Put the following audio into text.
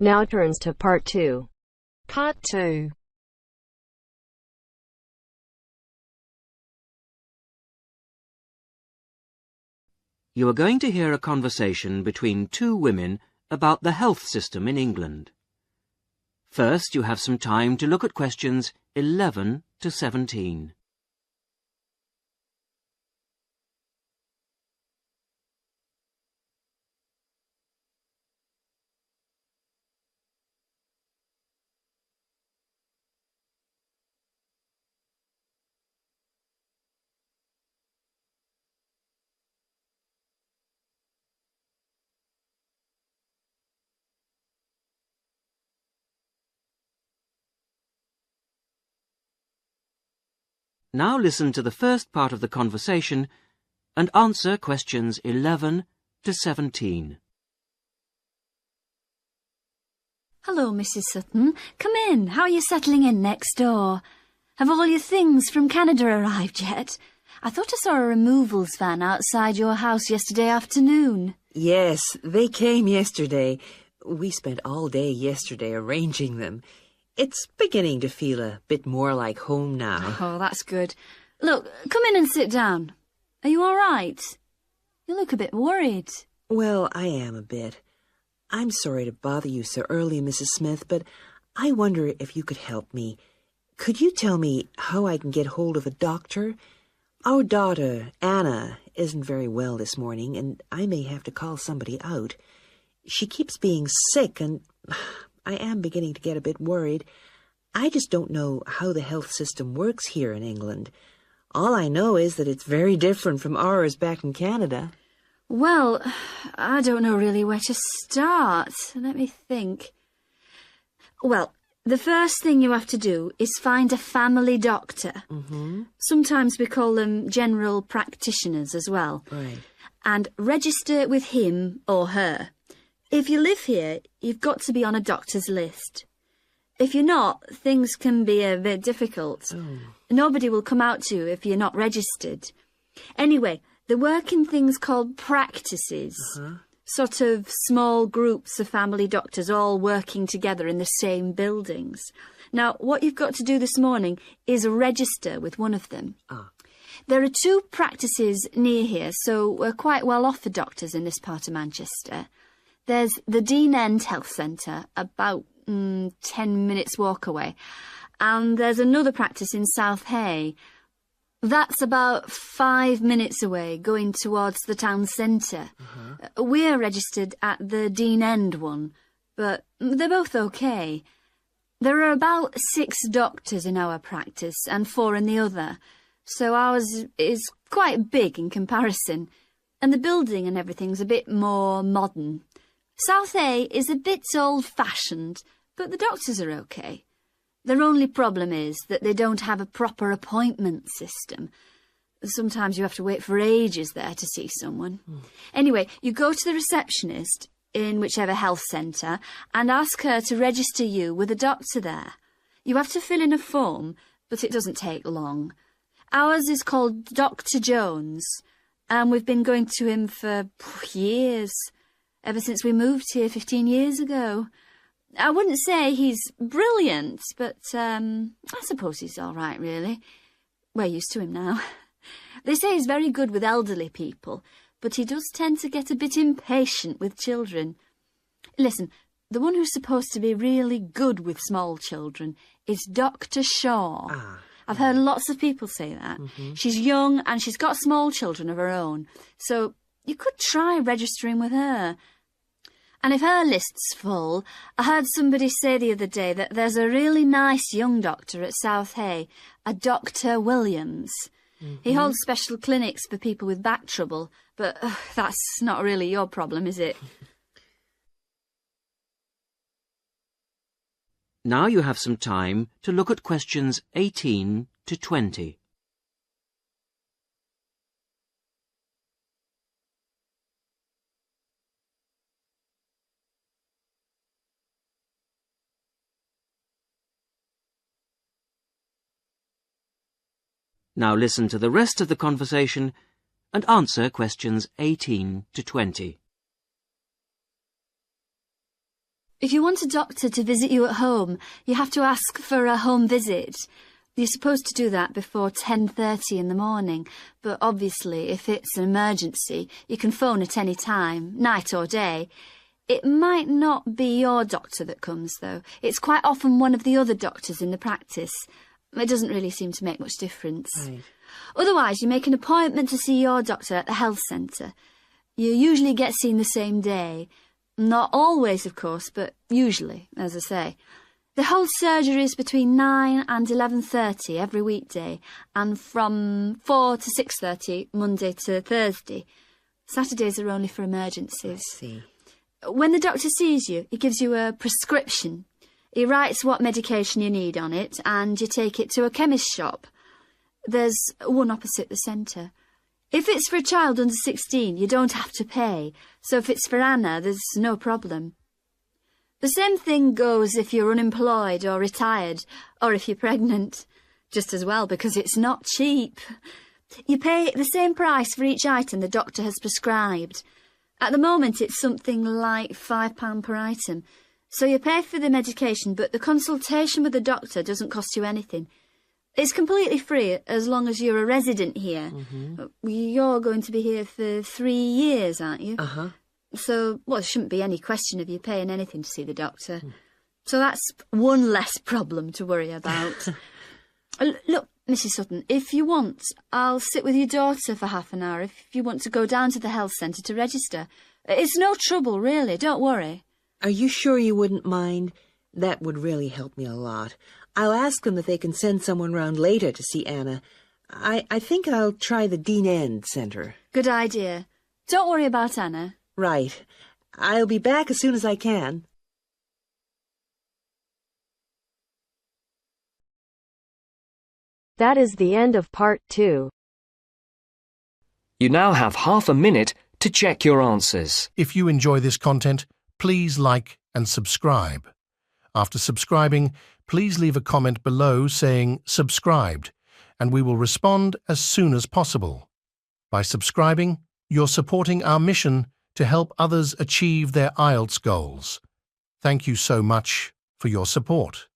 Now turns to Part 2. Part 2. You are going to hear a conversation between two women about the health system in England. First, you have some time to look at questions 11 to 17. Now listen to the first part of the conversation and answer questions 11 to 17. Hello, Mrs. Sutton. Come in. How are you settling in next door? Have all your things from Canada arrived yet? I thought I saw a removals van outside your house yesterday afternoon. Yes, they came yesterday. We spent all day yesterday arranging them. It's beginning to feel a bit more like home now. Oh, that's good. Look, come in and sit down. Are you all right? You look a bit worried. Well, I am a bit. I'm sorry to bother you so early, Mrs. Smith, but I wonder if you could help me. Could you tell me how I can get hold of a doctor? Our daughter, Anna, isn't very well this morning, and I may have to call somebody out. She keeps being sick, and I am beginning to get a bit worried. I just don't know how the health system works here in England. All I know is that it's very different from ours back in Canada. Well, I don't know really where to start. Let me think. Well, the first thing you have to do is find a family doctor. Mm-hmm. Sometimes we call them general practitioners as well. Right. And register with him or her. If you live here, you've got to be on a doctor's list. If you're not, things can be a bit difficult. Oh. Nobody will come out to you if you're not registered. Anyway, they work in things called practices. Sort of small groups of family doctors all working together in the same buildings. Now, what you've got to do this morning is register with one of them. There are 2 practices near here, so we're quite well off for doctors in this part of Manchester. There's the Dean End Health Centre, about 10 minutes walk away. And there's another practice in South Hay. That's about 5 minutes away, going towards the town centre. We're registered at the Dean End one, but they're both okay. There are about 6 doctors in our practice and 4 in the other, so ours is quite big in comparison. And the building and everything's a bit more modern. South Hay is a bit old-fashioned, but the doctors are okay. Their only problem is that they don't have a proper appointment system. Sometimes you have to wait for ages there to see someone. Anyway, you go to the receptionist in whichever health centre and ask her to register you with a doctor there. You have to fill in a form, but it doesn't take long. Ours is called Dr. Jones, and we've been going to him for years. Ever since we moved here 15 years ago. I wouldn't say he's brilliant, but I suppose he's all right, really. We're used to him now. They say he's very good with elderly people, but he does tend to get a bit impatient with children. Listen, the one who's supposed to be really good with small children is Dr. Shaw. I've heard lots of people say that. She's young and she's got small children of her own, so you could try registering with her. And if her list's full, I heard somebody say the other day that there's a really nice young doctor at South Hay, a Dr. Williams. He holds special clinics for people with back trouble, but that's not really your problem, is it? Now you have some time to look at questions 18 to 20. Now listen to the rest of the conversation and answer questions 18 to 20. If you want a doctor to visit you at home, you have to ask for a home visit. You're supposed to do that before 10:30 in the morning, but obviously if it's an emergency, you can phone at any time, night or day. It might not be your doctor that comes, though. It's quite often one of the other doctors in the practice. It doesn't really seem to make much difference. Right. Otherwise, you make an appointment to see your doctor at the health centre. You usually get seen the same day. Not always, of course, but usually, as I say. They hold surgeries between 9 and 11:30 every weekday, and from 4 to 6:30 Monday to Thursday. Saturdays are only for emergencies. I see. When the doctor sees you, he gives you a prescription. He writes what medication you need on it, and you take it to a chemist's shop. There's one opposite the centre. If it's for a child under 16, you don't have to pay, so if it's for Anna, there's no problem. The same thing goes if you're unemployed or retired, or if you're pregnant. Just as well, because it's not cheap. You pay the same price for each item the doctor has prescribed. At the moment, it's something like £5 per item. So you pay for the medication, but the consultation with the doctor doesn't cost you anything. It's completely free as long as you're a resident here. You're going to be here for 3 years, aren't you? Uh-huh. So, well, there shouldn't be any question of you paying anything to see the doctor. So that's one less problem to worry about. Look, Mrs. Sutton, if you want, I'll sit with your daughter for half an hour if you want to go down to the health centre to register. It's no trouble, really, don't worry. Are you sure you wouldn't mind? That would really help me a lot. I'll ask them if they can send someone round later to see Anna. I think I'll try the Dean End Centre. Good idea. Don't worry about Anna. Right. I'll be back as soon as I can. That is the end of part 2. You now have half a minute to check your answers. If you enjoy this content, please like and subscribe. After subscribing, please leave a comment below saying subscribed, and we will respond as soon as possible. By subscribing, you're supporting our mission to help others achieve their IELTS goals. Thank you so much for your support.